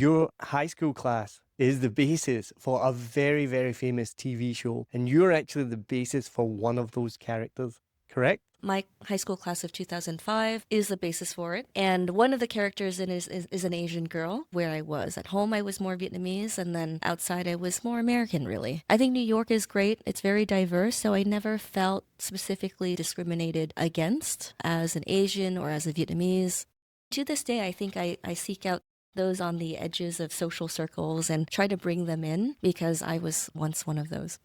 Your high school class is the basis for a very, very famous TV show, and you're actually the basis for one of those characters, correct? My high school class of 2005 is the basis for it. And one of the characters in it is an Asian girl, where I was. At home, I was more Vietnamese, and then outside, I was more American, really. I think New York is great. It's very diverse, so I never felt specifically discriminated against as an Asian or as a Vietnamese. To this day, I think I seek out those on the edges of social circles and try to bring them in because I was once one of those.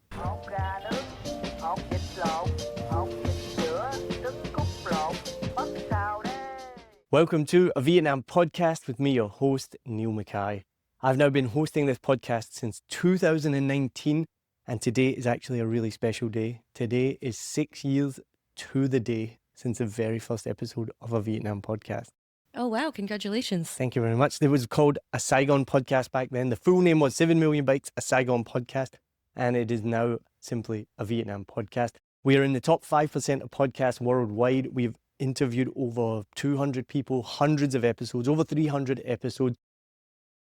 Welcome to a Vietnam podcast with me, your host, Neil Mackay. I've now been hosting this podcast since 2019, and today is actually a really special day. Today is 6 years to the day since the very first episode of a Vietnam podcast. Oh, wow. Congratulations. Thank you very much. It was called a Saigon podcast back then. The full name was 7 Million Bytes, a Saigon podcast, and it is now simply a Vietnam podcast. We are in the top 5% of podcasts worldwide. We've interviewed over 200 people, hundreds of episodes, over 300 episodes.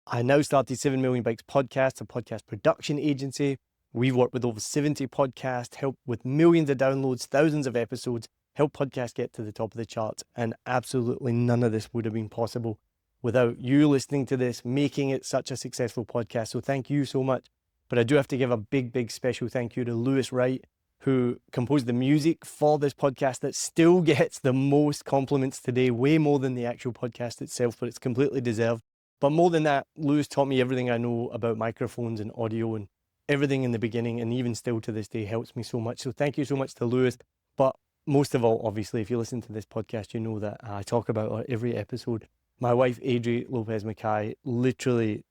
I now started 7 Million Bytes Podcast, a podcast production agency. We've worked with over 70 podcasts, helped with millions of downloads, thousands of episodes, helped podcasts get to the top of the charts. And absolutely none of this would have been possible without you listening to this, making it such a successful podcast. So thank you so much. But I do have to give a big, big special thank you to Lewis Wright, who composed the music for this podcast that still gets the most compliments today, way more than the actual podcast itself, but it's completely deserved. But more than that, Lewis taught me everything I know about microphones and audio, and everything in the beginning, and even still to this day helps me so much. So thank you so much to Lewis. But most of all, obviously, if you listen to this podcast, you know that I talk about every episode. My wife, Adri Lopez Mackay, literally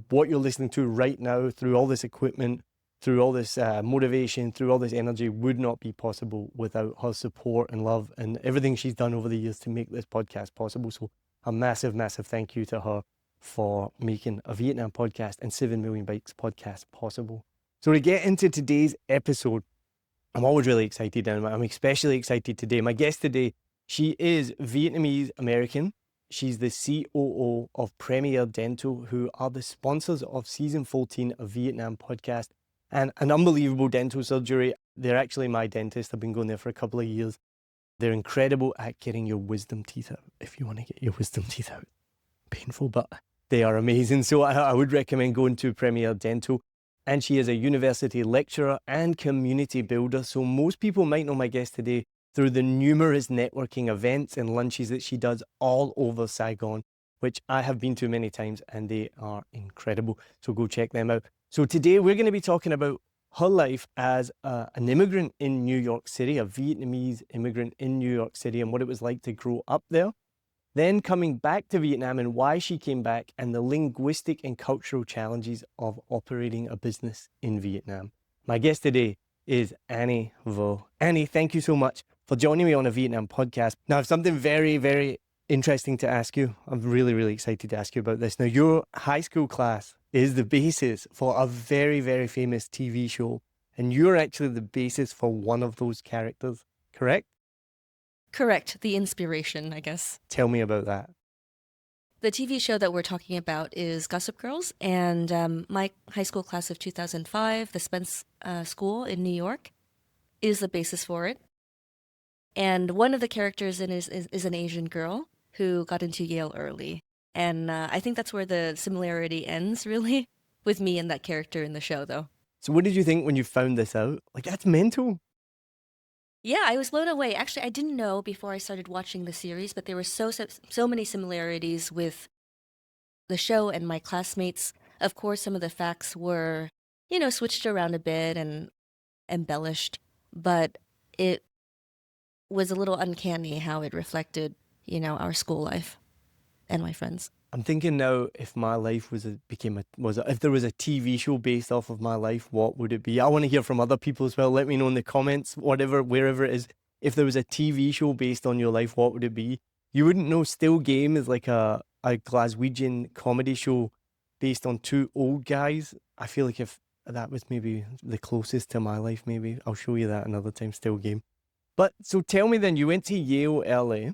what you're listening to right now through all this equipment, through all this motivation, through all this energy would not be possible without her support and love and everything she's done over the years to make this podcast possible. So a massive, massive thank you to her for making a Vietnam podcast and 7 Million Bytes podcast possible. So to get into today's episode, I'm always really excited, and I'm especially excited today. My guest today, she is Vietnamese American. She's the COO of Premier Dental, who are the sponsors of season 14 of Vietnam podcast, and an unbelievable dental surgery. They're actually my dentist. I've been going there for a couple of years. They're incredible at getting your wisdom teeth out. If you want to get your wisdom teeth out, painful, but they are amazing. So I would recommend going to Premier Dental. And she is a university lecturer and community builder. So most people might know my guest today through the numerous networking events and lunches that she does all over Saigon, which I have been to many times, and they are incredible. So go check them out. So today we're going to be talking about her life as an immigrant in New York City, a Vietnamese immigrant in New York City, and what it was like to grow up there. Then coming back to Vietnam and why she came back, and the linguistic and cultural challenges of operating a business in Vietnam. My guest today is Annie Vo. Annie, thank you so much for joining me on a Vietnam podcast. Now, I have something very, very interesting to ask you. I'm really, really excited to ask you about this. Now, your high school class is the basis for a very, very famous TV show, and you're actually the basis for one of those characters, correct? Correct. The inspiration, I guess. Tell me about that. The TV show that we're talking about is Gossip Girls, and my high school class of 2005, the Spence School in New York, is the basis for it. And one of the characters in it is an Asian girl who got into Yale early. And I think that's where the similarity ends, really, with me and that character in the show, though. So what did you think when you found this out? Like, that's mental. Yeah, I was blown away. Actually, I didn't know before I started watching the series, but there were so many similarities with the show and my classmates. Of course, some of the facts were, switched around a bit and embellished, but it was a little uncanny how it reflected, our school life and my friends. I'm thinking now, if my life if there was a TV show based off of my life, what would it be? I want to hear from other people as well. Let me know in the comments, wherever it is. If there was a TV show based on your life, what would it be? You wouldn't know Still Game is like a Glaswegian comedy show based on two old guys. I feel like if that was maybe the closest to my life, maybe I'll show you that another time, Still Game. But so tell me then, you went to Yale, LA.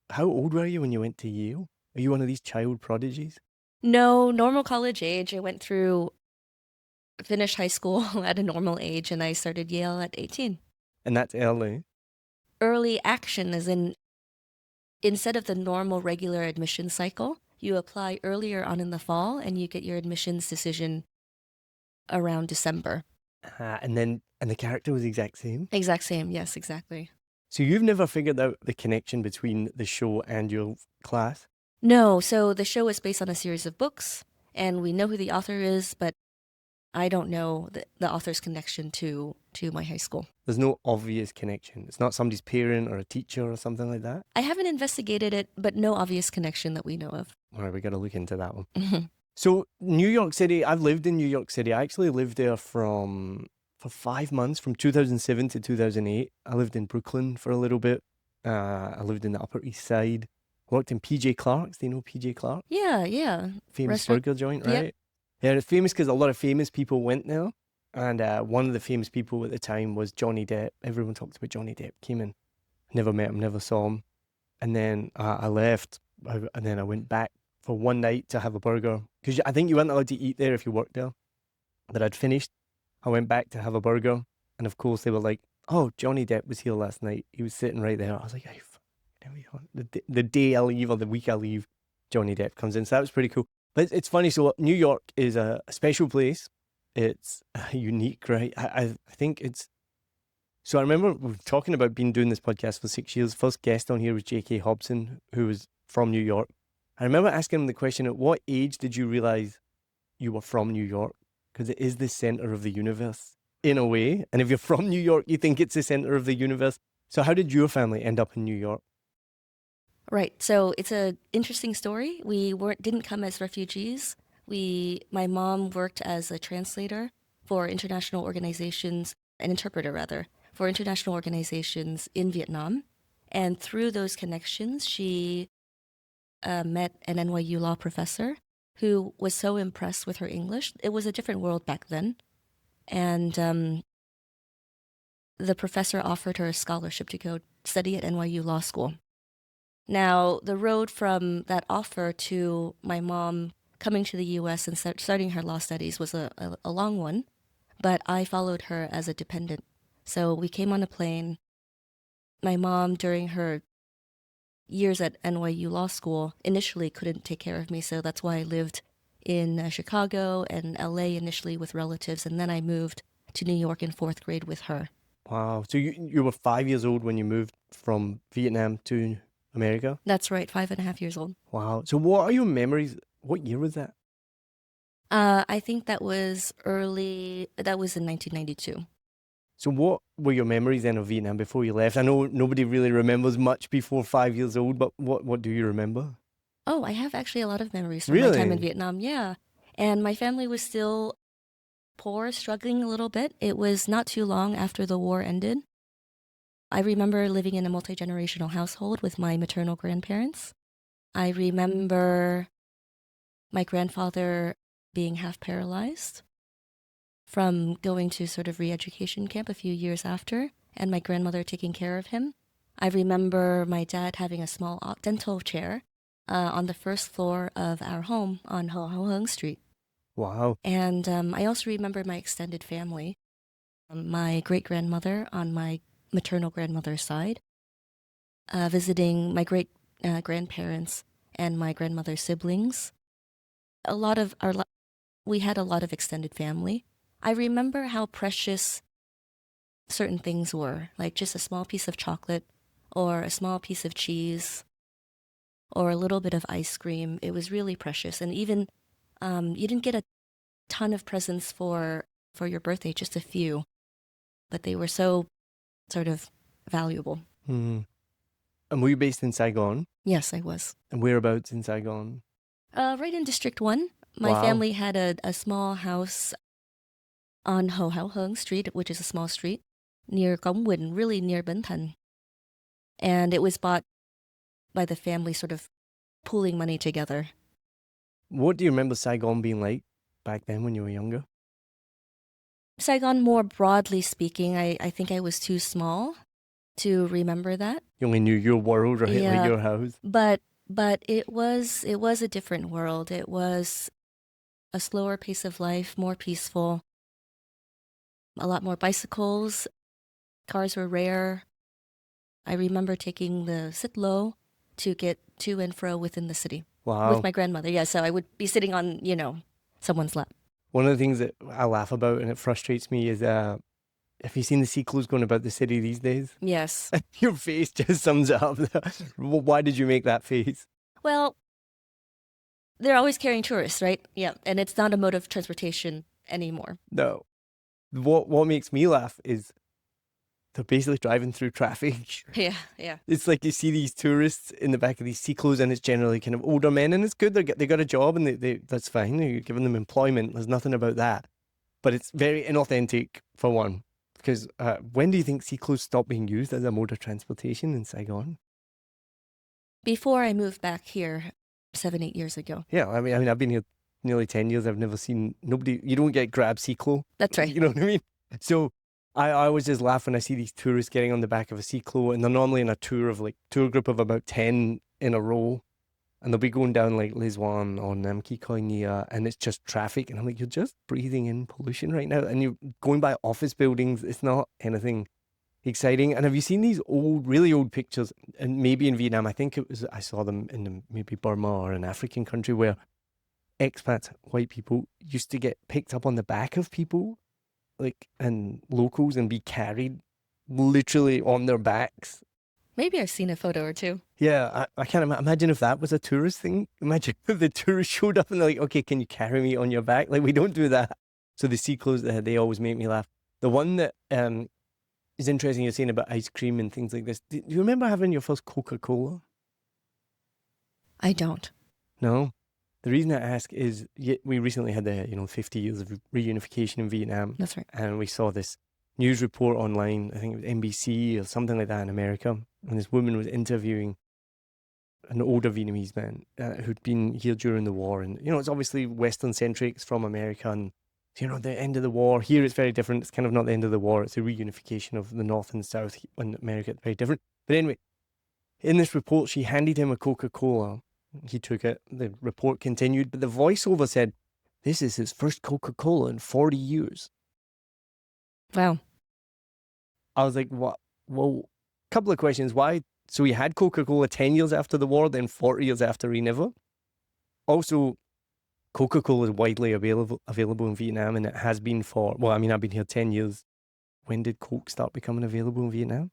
How old were you when you went to Yale? Are you one of these child prodigies? No, normal college age. I went through, finished high school at a normal age, and I started Yale at 18. And that's early. Early action is in, instead of the normal regular admission cycle, you apply earlier on in the fall and you get your admissions decision around December. And the character was the exact same. Exact same. Yes, exactly. So you've never figured out the connection between the show and your class? No, so the show is based on a series of books, and we know who the author is, but I don't know the author's connection to my high school. There's no obvious connection. It's not somebody's parent or a teacher or something like that. I haven't investigated it, but no obvious connection that we know of. All right, we got to look into that one. So New York City, I've lived in New York City. I actually lived there for 5 months, from 2007 to 2008. I lived in Brooklyn for a little bit. I lived in the Upper East Side. Worked in PJ Clark's. Do you know PJ Clark? Yeah, yeah. Famous Restaurant. burger joint, Yep. right? Yeah, it's famous because a lot of famous people went there. And one of the famous people at the time was Johnny Depp. Everyone talked about Johnny Depp. Came in, never met him, never saw him. And then I left, and then I went back for one night to have a burger. Because I think you weren't allowed to eat there if you worked there. But I'd finished. I went back to have a burger. And of course, they were like, oh, Johnny Depp was here last night. He was sitting right there. I was like, hey, the day I leave or the week I leave, Johnny Depp comes in. So that was pretty cool. But it's funny. So New York is a special place. It's unique, right? I think it's... So I remember we were talking about doing this podcast for 6 years. First guest on here was J.K. Hobson, who was from New York. I remember asking him the question, at what age did you realize you were from New York? Because it is the center of the universe in a way. And if you're from New York, you think it's the center of the universe. So how did your family end up in New York? Right. So it's an interesting story. We didn't come as refugees. My mom worked as a translator for international organizations, an interpreter rather, for international organizations in Vietnam. And through those connections, she met an NYU law professor who was so impressed with her English. It was a different world back then. And the professor offered her a scholarship to go study at NYU Law School. Now, the road from that offer to my mom coming to the U.S. and starting her law studies was a long one, but I followed her as a dependent. So we came on a plane. My mom, during her years at NYU Law School, initially couldn't take care of me, so that's why I lived in Chicago and LA initially with relatives, and then I moved to New York in 4th grade with her. Wow. So you were 5 years old when you moved from Vietnam to America? That's right, 5.5 years old. Wow. So what are your memories? What year was that? I think that was in 1992. So what were your memories then of Vietnam before you left? I know nobody really remembers much before 5 years old, but what do you remember? Oh, I have actually a lot of memories from my time in Really? Vietnam, yeah. And my family was still poor, struggling a little bit. It was not too long after the war ended. I remember living in a multi-generational household with my maternal grandparents. I remember my grandfather being half paralyzed from going to sort of re-education camp a few years after, and my grandmother taking care of him. I remember my dad having a small dental chair on the first floor of our home on Ho Ho Hung Street. Wow. And I also remember my extended family, my great-grandmother on my maternal grandmother's side, visiting my great-grandparents and my grandmother's siblings. We had a lot of extended family. I remember how precious certain things were, like just a small piece of chocolate or a small piece of cheese or a little bit of ice cream. It was really precious. And even you didn't get a ton of presents for your birthday, just a few, but they were so sort of valuable. Hmm. And were you based in Saigon? Yes, I was. And whereabouts in Saigon? Right in District 1. My Wow. family had a small house on Ho Hao Hung Street, which is a small street, near Cống Quỳnh, really near Bến Thành. And it was bought by the family sort of pooling money together. What do you remember Saigon being like back then when you were younger? Saigon, more broadly speaking, I think I was too small to remember that. You only knew your world, right? Yeah. Like your house. But But it was a different world. It was a slower pace of life, more peaceful, a lot more bicycles. Cars were rare. I remember taking the sit-low to get to and fro within the city with Wow. my grandmother. Yeah, so I would be sitting on, someone's lap. One of the things that I laugh about and it frustrates me is have you seen the sequels going about the city these days? Yes. Your face just sums it up. Why did you make that face? Well, they're always carrying tourists, right? Yeah, and it's not a mode of transportation anymore. No. What makes me laugh is they're basically driving through traffic. Yeah, yeah. It's like you see these tourists in the back of these cyclos, and it's generally kind of older men, and it's good. They got a job, and they that's fine. You're giving them employment. There's nothing about that, but it's very inauthentic for one. Because when do you think cyclos stopped being used as a mode of transportation in Saigon? Before I moved back here 7, 8 years ago. Yeah, I mean, I've been here nearly 10 years. I've never seen nobody. You don't get grab cyclo. That's right. You know what I mean? So I always just laugh when I see these tourists getting on the back of a cyclo, and they're normally in a tour group of about 10 in a row, and they'll be going down like Liswan or Namki Koinia, and it's just traffic, and I'm like, you're just breathing in pollution right now, and you're going by office buildings. It's not anything exciting. And have you seen these really old pictures, and maybe in Vietnam? I think I saw them in maybe Burma or an African country where expats, white people, used to get picked up on the back of people, like, and locals, and be carried literally on their backs. Maybe I've seen a photo or two. Yeah, I can't imagine if that was a tourist thing. Imagine if the tourists showed up and they're like, okay, can you carry me on your back? Like, we don't do that. So the cyclos, they always make me laugh. The one that is interesting, you're saying about ice cream and things like this. Do you remember having your first Coca-Cola? I don't. No. The reason I ask is we recently had the 50 years of reunification in Vietnam. That's right. And we saw this news report online, I think it was NBC or something like that in America, and this woman was interviewing an older Vietnamese man who'd been here during the war. And, it's obviously Western-centric, it's from America, and, the end of the war. Here it's very different. It's kind of not the end of the war. It's a reunification of the North and South in America. It's very different. But anyway, in this report, she handed him a Coca-Cola. He took it. The report continued, but the voiceover said, this is his first Coca-Cola in 40 years. Wow. I was like, what? Well, couple of questions. Why? So he had Coca-Cola 10 years after the war, then 40 years after he never? Also, Coca-Cola is widely available in Vietnam, and it has been I've been here 10 years. When did Coke start becoming available in Vietnam?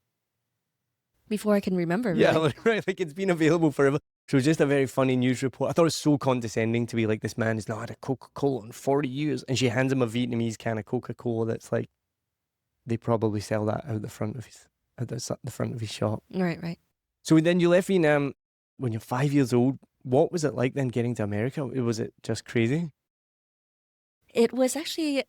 Before I can remember. Really. Yeah, right. Like, it's been available forever. So it was just a very funny news report. I thought it was so condescending to be like, this man has not had a Coca-Cola in 40 years. And she hands him a Vietnamese can of Coca-Cola that's like, they probably sell that out the front of his shop. Right. So then you left Vietnam when you're 5 years old. What was it like then getting to America? Was it just crazy? It was actually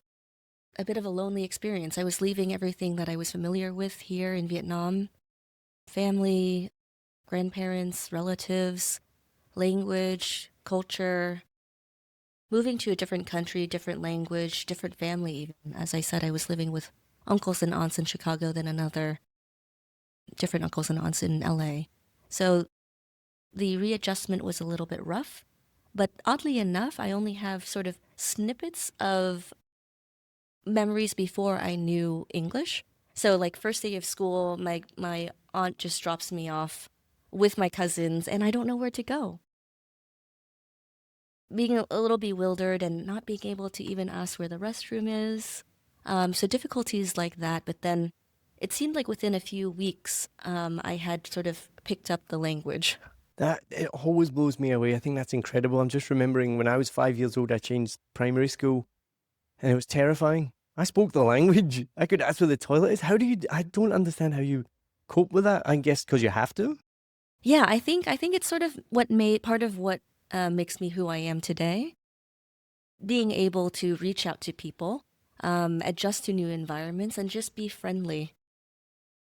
a bit of a lonely experience. I was leaving everything that I was familiar with here in Vietnam. Family, grandparents, relatives, language, culture. Moving to a different country, different language, different family even. As I said, I was living with uncles and aunts in Chicago, then another different uncles and aunts in LA. So the readjustment was a little bit rough, but oddly enough, I only have sort of snippets of memories before I knew English. So like first day of school, my aunt just drops me off with my cousins and I don't know where to go. Being a little bewildered and not being able to even ask where the restroom is. So difficulties like that, but then it seemed like within a few weeks, I had sort of picked up the language. It always blows me away. I think that's incredible. I'm just remembering when I was 5 years old, I changed primary school, and it was terrifying. I spoke the language. I could ask where the toilet is. I don't understand how you cope with that. I guess because you have to. Yeah, I think it's sort of part of what makes me who I am today. Being able to reach out to people, adjust to new environments, and just be friendly.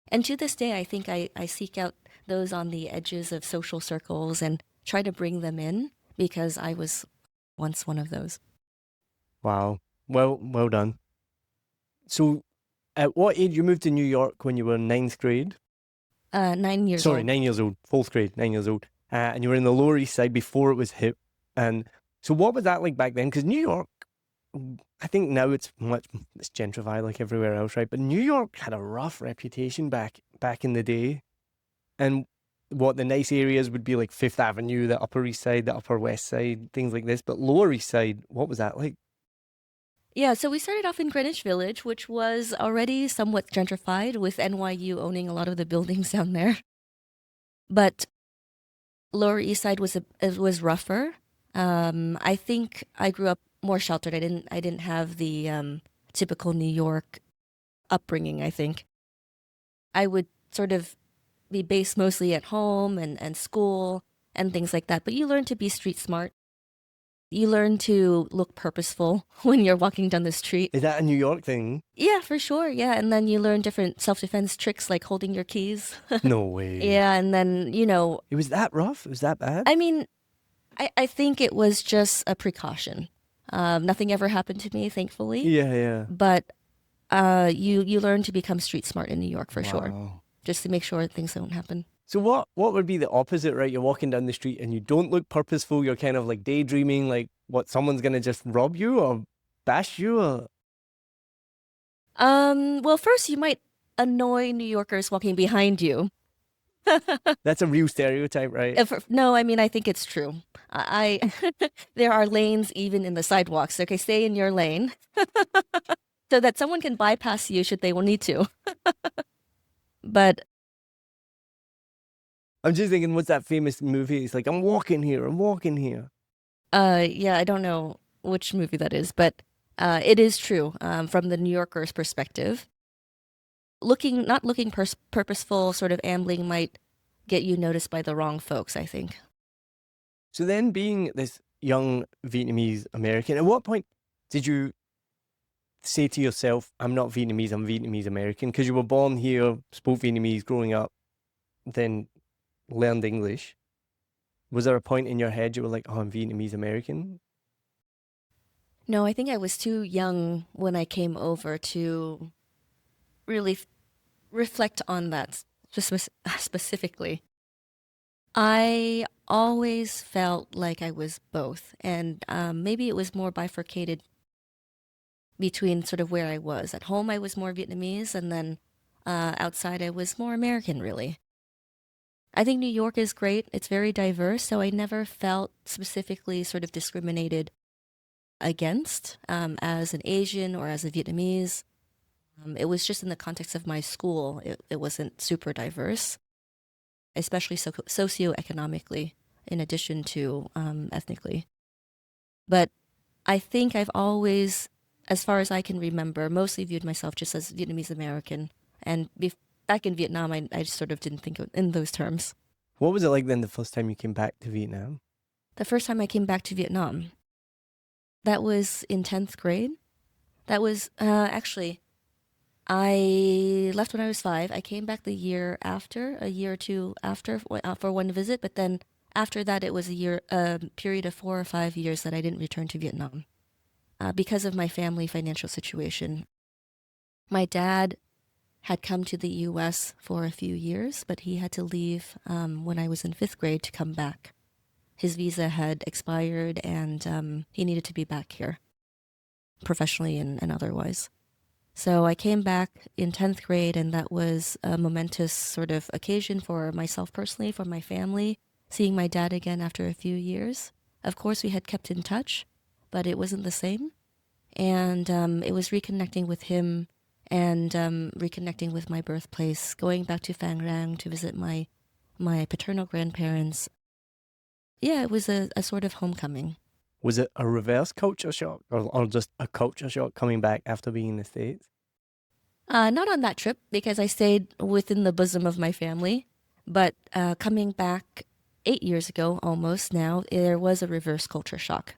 And to this day, I think I seek out those on the edges of social circles and try to bring them in because I was once one of those. Wow. Well done. So at what age you moved to New York when you were ninth grade? 9 years Sorry, old. 9 years old. Fourth grade, 9 years old. and you were in the Lower East Side before it was hip. And so, what was that like back then? Because New York, I think now it's gentrified like everywhere else, right? But New York had a rough reputation back in the day. And what the nice areas would be like Fifth Avenue, the Upper East Side, the Upper West Side, things like this. But Lower East Side, what was that like? Yeah, so we started off in Greenwich Village, which was already somewhat gentrified with NYU owning a lot of the buildings down there. But Lower East Side was rougher. I think I grew up more sheltered. I didn't have the typical New York upbringing, I think. I would sort of be based mostly at home and school and things like that. But you learn to be street smart. You learn to look purposeful when you're walking down the street. Is that a New York thing? Yeah, for sure. Yeah. And then you learn different self defense tricks like holding your keys. No way. Yeah. And then, It was that rough? It was that bad? I mean, I think it was just a precaution. Nothing ever happened to me, thankfully. Yeah, yeah. But you learn to become street smart in New York for sure, Wow. just to make sure things don't happen. So what would be the opposite, right? You're walking down the street and you don't look purposeful. You're kind of like daydreaming, like what, someone's gonna just rob you or bash you or Well, first you might annoy New Yorkers walking behind you. that's a real stereotype, right? No, I mean I think it's true. I there are lanes even in the sidewalks. Okay, stay in your lane so that someone can bypass you should they will need to. But I'm just thinking, what's that famous movie? It's like, I'm walking here, I'm walking here. yeah, I don't know which movie that is, but it is true from the New Yorker's perspective. Not looking purposeful, sort of ambling might get you noticed by the wrong folks, I think. So then being this young Vietnamese American, at what point did you say to yourself, I'm not Vietnamese, I'm Vietnamese American? Because you were born here, spoke Vietnamese growing up, then learned English. Was there a point in your head you were like, oh, I'm Vietnamese American? No, I think I was too young when I came over to really reflect on that specifically. I always felt like I was both, and maybe it was more bifurcated between sort of where I was. At home, I was more Vietnamese, and then outside, I was more American, really. I think New York is great. It's very diverse, so I never felt specifically sort of discriminated against as an Asian or as a Vietnamese. It was just in the context of my school, it wasn't super diverse, especially socioeconomically, in addition to ethnically. But I think I've always, as far as I can remember, mostly viewed myself just as Vietnamese American. And back in Vietnam, I just sort of didn't think in those terms. What was it like then the first time you came back to Vietnam? The first time I came back to Vietnam, that was in 10th grade. That was actually, I left when I was 5. I came back the year after, a year or two after for one visit. But then after that, it was a period of 4 or 5 years that I didn't return to Vietnam because of my family financial situation. My dad had come to the U.S. for a few years, but he had to leave when I was in 5th grade to come back. His visa had expired and he needed to be back here, professionally and otherwise. So I came back in 10th grade, and that was a momentous sort of occasion for myself personally, for my family, seeing my dad again after a few years. Of course, we had kept in touch, but it wasn't the same. And it was reconnecting with him and reconnecting with my birthplace, going back to Phan Rang to visit my paternal grandparents. Yeah, it was a sort of homecoming. Was it a reverse culture shock or just a culture shock coming back after being in the States? Not on that trip because I stayed within the bosom of my family. But coming back 8 years ago, almost now, there was a reverse culture shock.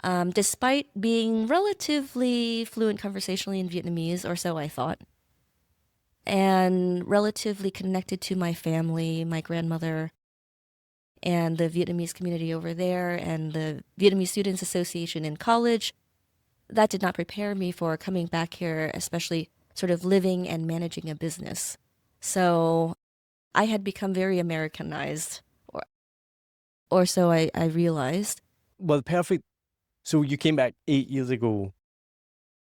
Despite being relatively fluent conversationally in Vietnamese, or so I thought, and relatively connected to my family, my grandmother, and the Vietnamese community over there, and the Vietnamese Students Association in college, that did not prepare me for coming back here, especially sort of living and managing a business. So I had become very Americanized, or so I realized. Well, perfect. So you came back 8 years ago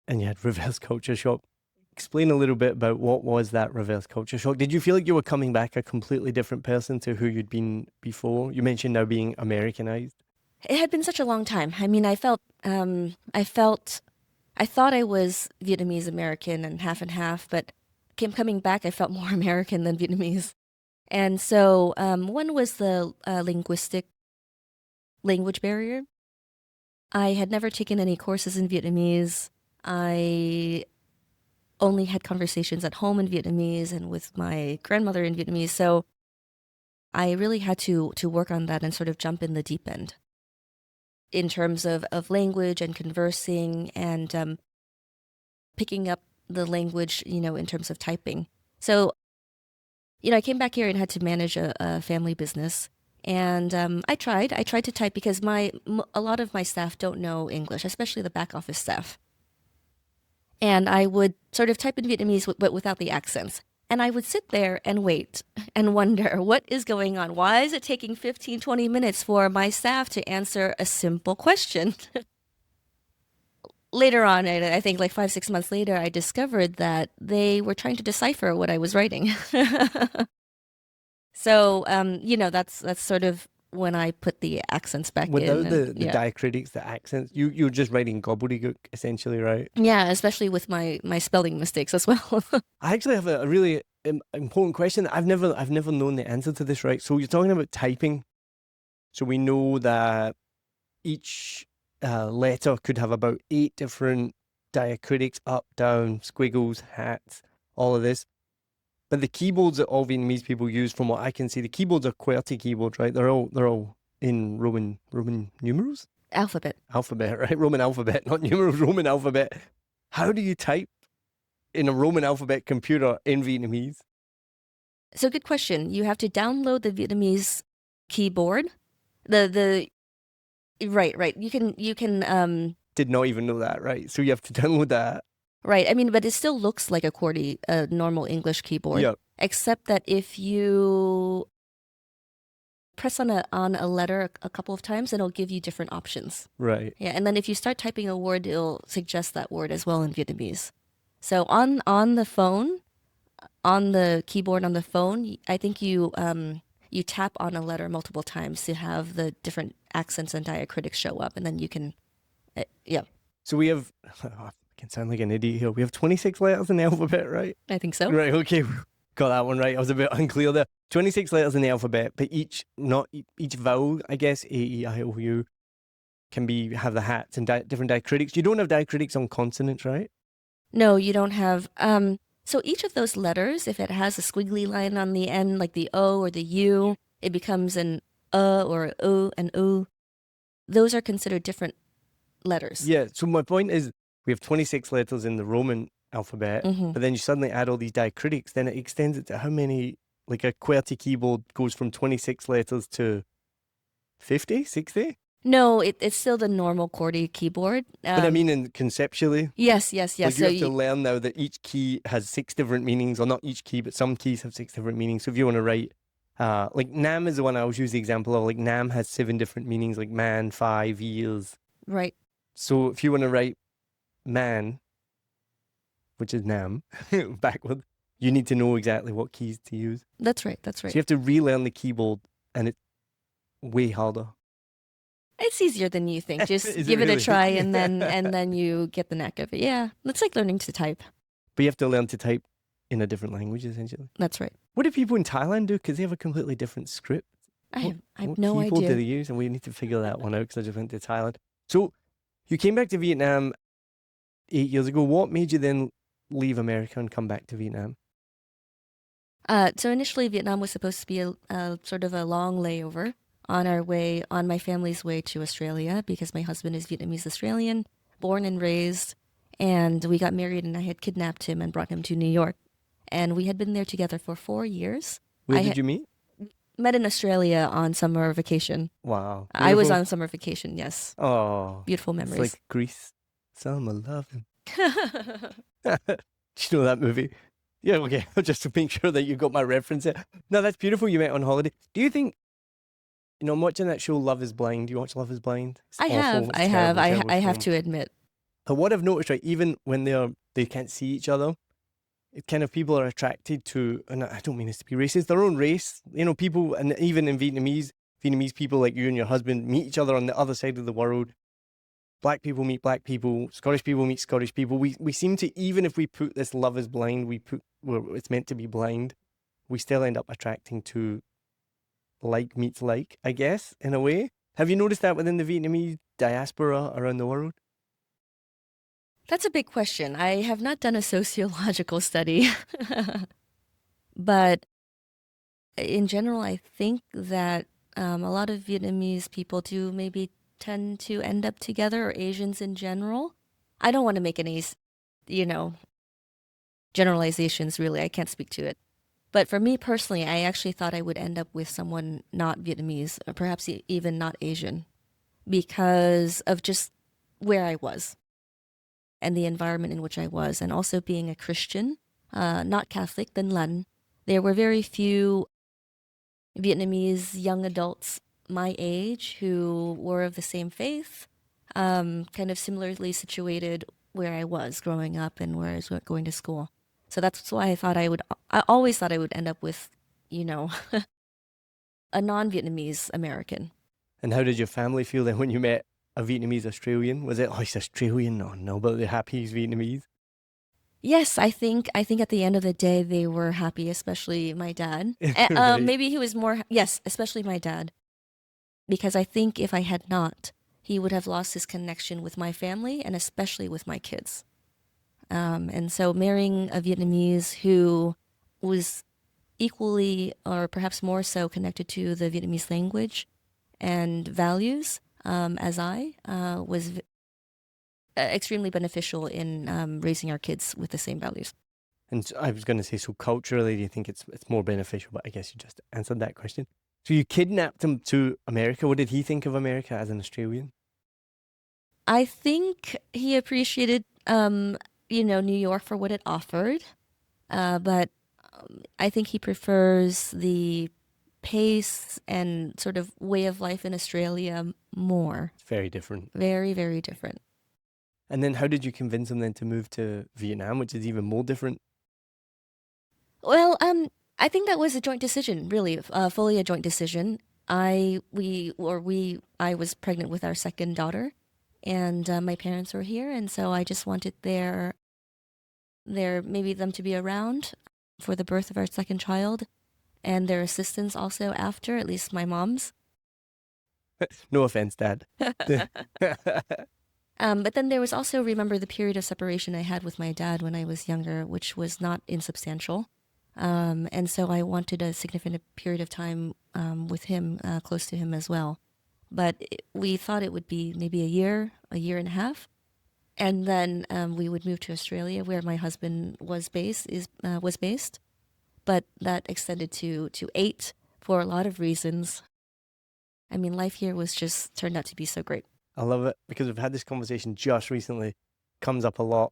and you had reverse culture shock. Explain a little bit about what was that reverse culture shock. Did you feel like you were coming back a completely different person to who you'd been before? You mentioned now being Americanized. It had been such a long time. I mean, I thought I was Vietnamese American and half, but coming back, I felt more American than Vietnamese. And so one was the linguistic language barrier. I had never taken any courses in Vietnamese. I only had conversations at home in Vietnamese and with my grandmother in Vietnamese. So I really had to work on that and sort of jump in the deep end in terms of language and conversing and picking up the language, in terms of typing. So, I came back here and had to manage a family business. And I tried to type because a lot of my staff don't know English, especially the back office staff. And I would sort of type in Vietnamese, but without the accents. And I would sit there and wait and wonder, what is going on? Why is it taking 15, 20 minutes for my staff to answer a simple question? Later on, I think like 5, 6 months later, I discovered that they were trying to decipher what I was writing. So, that's sort of when I put the accents back Without in. the diacritics, the accents, you're just writing gobbledygook, essentially, right? Yeah, especially with my spelling mistakes as well. I actually have a really important question. I've never known the answer to this, right? So you're talking about typing. So we know that each letter could have about 8 different diacritics, up, down, squiggles, hats, all of this. But the keyboards that all Vietnamese people use, from what I can see, the keyboards are QWERTY keyboards, right? They're all in Roman numerals? Alphabet, right? Roman alphabet, not numerals, Roman alphabet. How do you type in a Roman alphabet computer in Vietnamese? So good question. You have to download the Vietnamese keyboard. The right. You can Did not even know that, right? So you have to download that. Right. I mean, but it still looks like a QWERTY, a normal English keyboard. Yeah. Except that if you press on a letter a couple of times, it'll give you different options. Right. Yeah, and then if you start typing a word, it'll suggest that word as well in Vietnamese. So on the phone, on the keyboard on the phone, I think you tap on a letter multiple times to have the different accents and diacritics show up, and then you can, yeah. So we have, I can sound like an idiot here. We have 26 letters in the alphabet, right? I think so. Right, okay. Got that one right. I was a bit unclear there. 26 letters in the alphabet, but each vowel, I guess, A, E, I, O, U, can have the hats and different diacritics. You don't have diacritics on consonants, right? No, you don't have. So each of those letters, if it has a squiggly line on the end, like the O or the U, it becomes an or O and O. Those are considered different letters. Yeah, so my point is we have 26 letters in the Roman alphabet, but then you suddenly add all these diacritics, then it extends it to how many, like a QWERTY keyboard goes from 26 letters to 50, 60? No, it's still the normal QWERTY keyboard. But I mean, conceptually. Yes. Like so you have to learn now that each key has 6 different meanings, or not each key, but some keys have 6 different meanings. So if you want to write, like Nam is the one I always use the example of, like Nam has 7 different meanings, like man, 5 years. Right. So if you want to write man, which is Nam, backward, you need to know exactly what keys to use. That's right. So you have to relearn the keyboard, and it's way harder. It's easier than you think. Just Is it give it really? a try, and then you get the knack of it. Yeah, it's like learning to type. But you have to learn to type in a different language, essentially. That's right. What do people in Thailand do? Because they have a completely different script. I have What no keyboard idea. do they use? And we need to figure that one out because I just went to Thailand. So you came back to Vietnam 8 years ago. What made you then leave America and come back to Vietnam? So initially, Vietnam was supposed to be a sort of a long layover on my family's way to Australia, because my husband is Vietnamese Australian, born and raised, and we got married, and I had kidnapped him and brought him to New York, and we had been there together for 4 years. Where did you meet? Met in Australia on summer vacation. Wow. I was Beautiful. on summer vacation, yes. Oh. Beautiful It's memories. like Greece. Summer loving. Do you know that movie? Yeah, okay. Just to make sure that you got my reference there. No, that's beautiful you met on holiday. Do you think I'm watching that show Love is Blind. Do you watch Love is Blind? It's I have, awful. It's I have, terrible, I, terrible I have film. to admit. But what I've noticed, right, even when they can't see each other, it kind of people are attracted to, and I don't mean this to be racist, their own race. People, and even in Vietnamese people like you and your husband meet each other on the other side of the world. Black people meet black people. Scottish people meet Scottish people. We seem to, even if we put this love is blind, where it's meant to be blind, we still end up attracting to like meets like, I guess, in a way. Have you noticed that within the Vietnamese diaspora around the world? That's a big question. I have not done a sociological study, but in general, I think that a lot of Vietnamese people do maybe tend to end up together, or Asians in general. I don't want to make any, you know, generalizations, really. I can't speak to it. But for me personally, I actually thought I would end up with someone not Vietnamese, or perhaps even not Asian, because of just where I was and the environment in which I was, and also being a Christian, not Catholic, then Lan. There were very few Vietnamese young adults my age who were of the same faith, kind of similarly situated where I was growing up and where I was going to school. So that's why I always thought I would end up with, you know, a non-Vietnamese American. And how did your family feel then when you met a Vietnamese Australian? Was it, oh, he's Australian? Oh, no, but they're happy he's Vietnamese? Yes, I think at the end of the day they were happy, especially my dad. Right. Maybe he was more, yes, especially my dad, because I think if I had not, he would have lost his connection with my family and especially with my kids. And so marrying a Vietnamese who was equally or perhaps more so connected to the Vietnamese language and values as I was extremely beneficial in raising our kids with the same values. And I was going to say, so culturally, do you think it's more beneficial? But I guess you just answered that question. So you kidnapped him to America. What did he think of America as an Australian? I think he appreciated, New York for what it offered, but I think he prefers the pace and sort of way of life in Australia more. It's very different. Very, very different. And then how did you convince him then to move to Vietnam, which is even more different? Well, I think that was a joint decision, really, fully a joint decision. I was pregnant with our second daughter, and my parents were here, and so I just wanted maybe them to be around for the birth of our second child, and their assistance also after, at least my mom's. No offense, Dad. But then there was also, remember, the period of separation I had with my dad when I was younger, which was not insubstantial. And so I wanted a significant period of time with him, close to him as well. But we thought it would be maybe a year and a half. And then we would move to Australia, where my husband was based. But that extended to 8 for a lot of reasons. I mean, life here was just turned out to be so great. I love it because we've had this conversation just recently. Comes up a lot.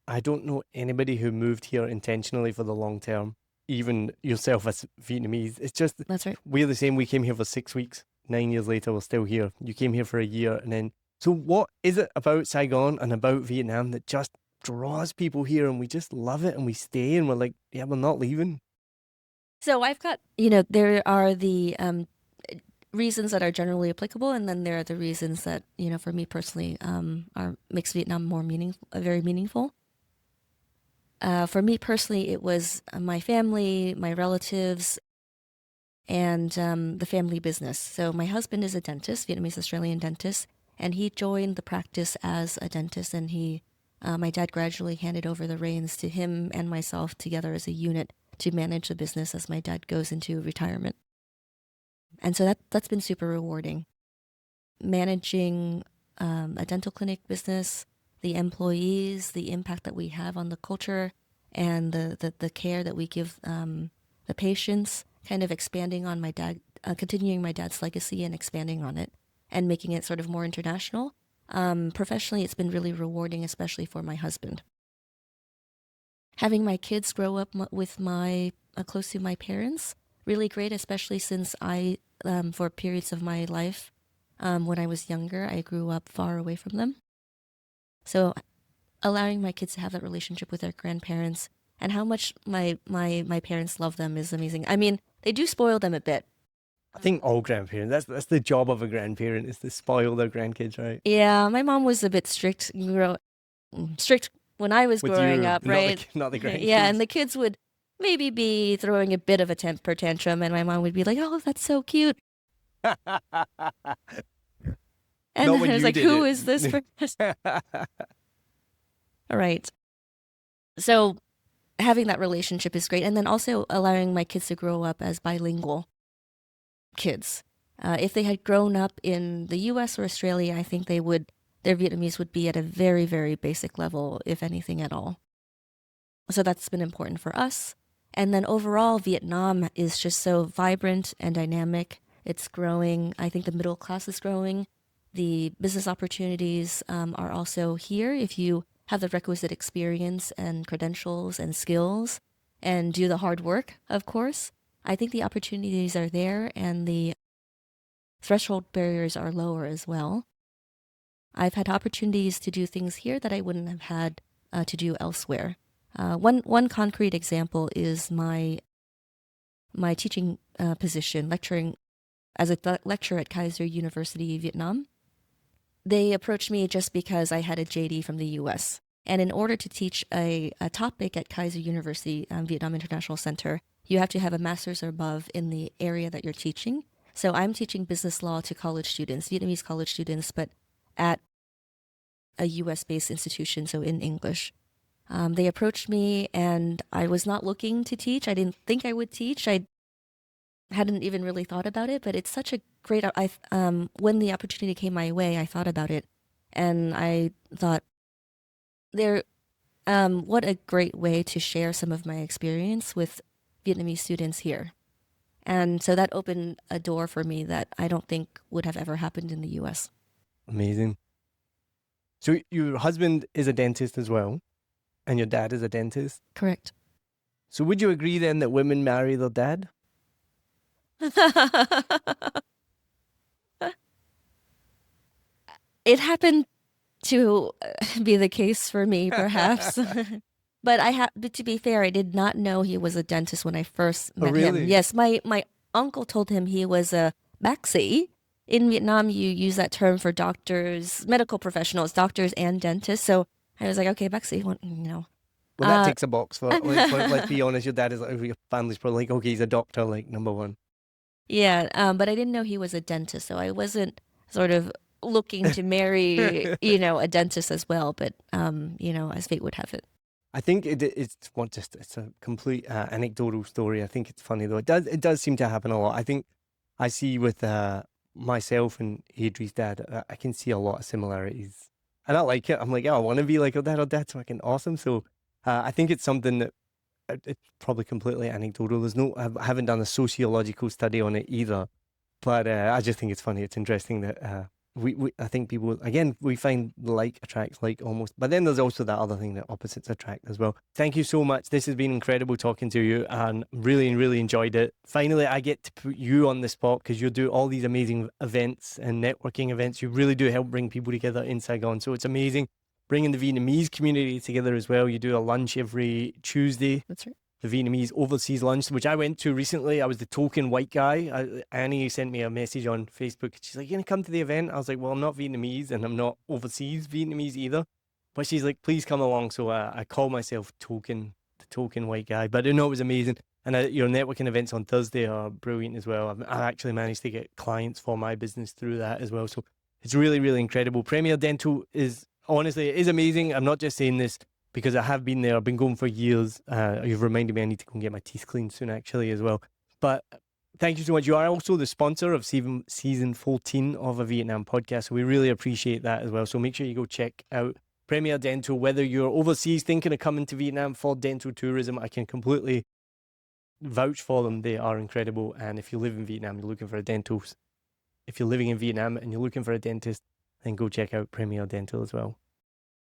I don't know anybody who moved here intentionally for the long term, even yourself as Vietnamese. It's just, That's right. we're the same. We came here for 6 weeks. 9 years later, we're still here. You came here for a year. And then, so what is it about Saigon and about Vietnam that just draws people here and we just love it and we stay and we're like, yeah, we're not leaving? So I've got, there are the reasons that are generally applicable, and then there are the reasons that, for me personally, makes Vietnam very meaningful. For me personally, it was my family, my relatives, and the family business. So my husband is a dentist, Vietnamese Australian dentist, and he joined the practice as a dentist, and my dad gradually handed over the reins to him and myself together as a unit to manage the business as my dad goes into retirement. And so that's been super rewarding. Managing a dental clinic business, the employees, the impact that we have on the culture, and the care that we give the patients, kind of expanding on my dad, continuing my dad's legacy and expanding on it, and making it sort of more international. Professionally, it's been really rewarding, especially for my husband. Having my kids grow up with close to my parents, really great, especially since I for periods of my life. When I was younger, I grew up far away from them. So allowing my kids to have that relationship with their grandparents and how much my parents love them is amazing. I mean, they do spoil them a bit. I think all grandparents, that's the job of a grandparent, is to spoil their grandkids, right? Yeah, my mom was a bit strict, strict when I was With growing you, up, right? not the Yeah, and grandkids. the kids would maybe be throwing a bit of a temper tantrum, and my mom would be like, "Oh, that's so cute," and Not then when I was you like, did "Who it. is this person?" All right. So having that relationship is great, and then also allowing my kids to grow up as bilingual kids. If they had grown up in the U.S. or Australia, I think their Vietnamese would be at a very, very basic level, if anything at all. So that's been important for us. And then overall, Vietnam is just so vibrant and dynamic. It's growing. I think the middle class is growing. The business opportunities are also here if you have the requisite experience and credentials and skills and do the hard work, of course. I think the opportunities are there and the threshold barriers are lower as well. I've had opportunities to do things here that I wouldn't have had to do elsewhere. One concrete example is my teaching position, lecturing as a lecturer at Kaiser University, Vietnam. They approached me just because I had a JD from the U.S. And in order to teach a topic at Kaiser University, Vietnam International Center, you have to have a master's or above in the area that you're teaching. So I'm teaching business law to college students, Vietnamese college students, but at a US-based institution, so in English. They approached me and I was not looking to teach. I didn't think I would teach. I hadn't even really thought about it, but it's such a great, when the opportunity came my way, I thought about it and I thought what a great way to share some of my experience with Vietnamese students here. And so that opened a door for me that I don't think would have ever happened in the US. Amazing. So your husband is a dentist as well, and your dad is a dentist. Correct. So would you agree then that women marry their dad? It happened to be the case for me, perhaps. But to be fair, I did not know he was a dentist when I first Oh, met him. really? Yes, my uncle told him he was a bác sĩ. In Vietnam, you use that term for doctors, medical professionals, doctors and dentists. So I was like, okay, bác sĩ, well, Well, that ticks a box for, let's be honest, your dad is like, your family's probably like, okay, he's a doctor, like number one. Yeah, but I didn't know he was a dentist, so I wasn't sort of looking to marry, a dentist as well. But as fate would have it. I think it's a complete anecdotal story. I think it's funny though. It does seem to happen a lot. I think I see with myself and Adri's dad, I can see a lot of similarities. And I like it. I'm like, oh, I want to be like, oh, dad's fucking awesome. So I think it's something that it's probably completely anecdotal. I haven't done a sociological study on it either, but I just think it's funny. It's interesting that I think people, again, we find like attracts like almost, but then there's also that other thing that opposites attract as well. Thank you so much. This has been incredible talking to you and really, really enjoyed it. Finally, I get to put you on the spot because you do all these amazing events and networking events. You really do help bring people together in Saigon. So it's amazing bringing the Vietnamese community together as well. You do a lunch every Tuesday. That's right. The Vietnamese overseas lunch, which I went to recently. I was the token white guy. Annie sent me a message on Facebook. She's like, you gonna come to the event? I was like, well, I'm not Vietnamese and I'm not overseas Vietnamese either. But she's like, please come along. So I call myself the token white guy. But I know it was amazing. And your networking events on Thursday are brilliant as well. I've actually managed to get clients for my business through that as well. So it's really, really incredible. Premier Dental is amazing. I'm not just saying this because I have been there. I've been going for years. You've reminded me I need to go and get my teeth cleaned soon, actually, as well. But thank you so much. You are also the sponsor of season 14 of a Vietnam podcast. So we really appreciate that as well. So make sure you go check out Premier Dental. Whether you're overseas thinking of coming to Vietnam for dental tourism, I can completely vouch for them. They are incredible. And if you live in Vietnam, you're looking for a dentist. If you're living in Vietnam and you're looking for a dentist, then go check out Premier Dental as well.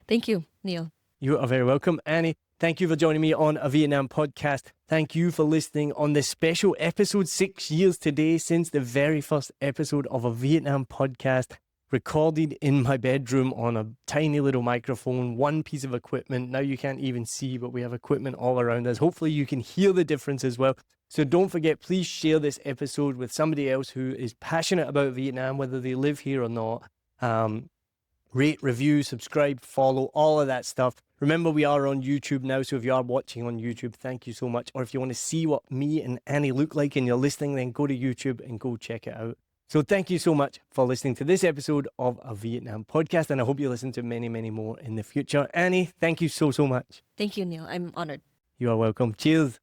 Thank you, Neil. You are very welcome. Annie, thank you for joining me on a Vietnam podcast. Thank you for listening on this special episode, 6 years today since the very first episode of a Vietnam podcast, recorded in my bedroom on a tiny little microphone, one piece of equipment. Now you can't even see, but we have equipment all around us. Hopefully you can hear the difference as well. So don't forget, please share this episode with somebody else who is passionate about Vietnam, whether they live here or not. Rate, review, subscribe, follow, all of that stuff. Remember, we are on YouTube now, so if you are watching on YouTube, thank you so much. Or if you want to see what me and Annie look like and you're listening, then go to YouTube and go check it out. So thank you so much for listening to this episode of a Vietnam podcast, and I hope you listen to many, many more in the future. Annie, thank you so much. Thank you, Neil. I'm honored. You are welcome. Cheers.